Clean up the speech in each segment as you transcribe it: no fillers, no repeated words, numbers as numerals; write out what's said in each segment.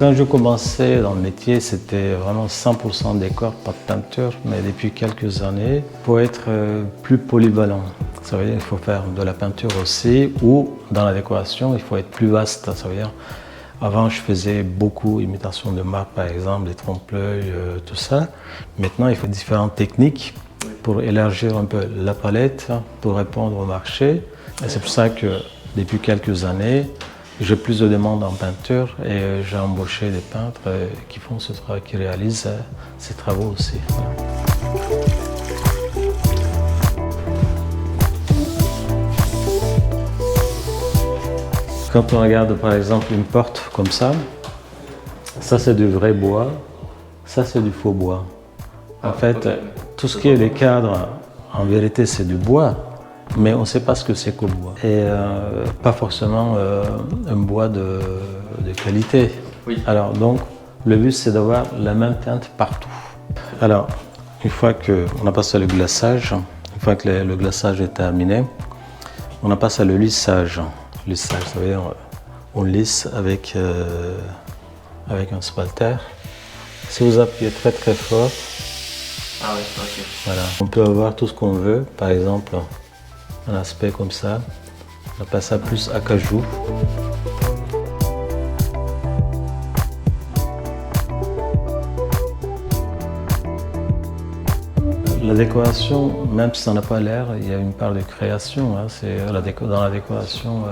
Quand je commençais dans le métier, c'était vraiment 100% décor, pas de peinture. Mais depuis quelques années, il faut être plus polyvalent. Ça veut dire qu'il faut faire de la peinture aussi, ou dans la décoration, il faut être plus vaste. Ça veut dire, avant, je faisais beaucoup d'imitation de marque, par exemple, des trompe-l'œil, tout ça. Maintenant, il faut différentes techniques pour élargir un peu la palette, pour répondre au marché. Et c'est pour ça que depuis quelques années, j'ai plus de demandes en peinture et j'ai embauché des peintres qui font ce travail, qui réalisent ces travaux aussi. Quand on regarde par exemple une porte comme ça c'est du vrai bois, ça c'est du faux bois. En fait, tout ce qui est les cadres, en vérité c'est du bois, mais on ne sait pas ce que c'est qu'au bois. Et pas forcément un bois de qualité. Oui. Alors donc, le but c'est d'avoir la même teinte partout. Alors, une fois qu'on a passé le glaçage, une fois que le glaçage est terminé, on a passé le lissage. Lissage, ça veut dire on lisse avec un spalter. Si vous appuyez très très fort, voilà, on peut avoir tout ce qu'on veut. Par exemple, un aspect comme ça, on appelle ça plus acajou. La décoration, même si ça n'a pas l'air, il y a une part de création. Hein. Dans la décoration,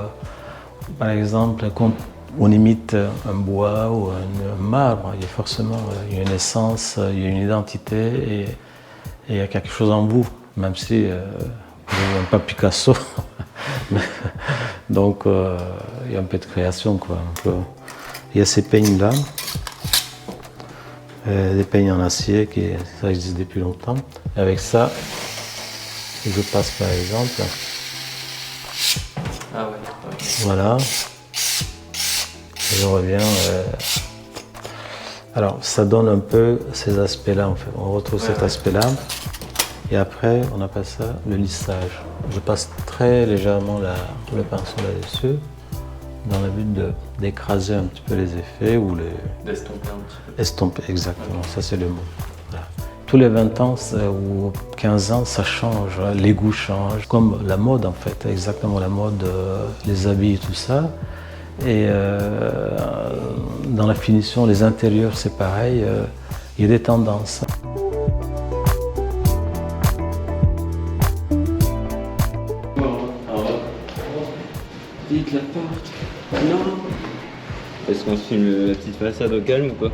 par exemple, quand on imite un bois ou un marbre, il y a forcément une essence, il y a une identité et il y a quelque chose en vous, même si vous n'êtes pas Picasso. Donc il y a un peu de création, quoi. Il y a ces peignes-là, des peignes en acier, ça existe depuis longtemps. Et avec ça, je passe par exemple. Ah ouais, ok. Voilà. Et je reviens. Alors, ça donne un peu ces aspects-là, en fait. On retrouve cet aspect-là. Et après, on appelle ça le lissage. Je passe très légèrement le pinceau là-dessus, dans le but d'écraser un petit peu les effets ou d'estomper un petit peu. Estomper, exactement. Ça, c'est le mot. Voilà. Tous les 20 ans ou 15 ans, ça change. Les goûts changent. Comme la mode, en fait. Exactement la mode, les habits et tout ça. Et dans la finition, les intérieurs, c'est pareil. Il y a des tendances. Vite la porte. Non. Est-ce qu'on se filme la petite façade au calme ou quoi?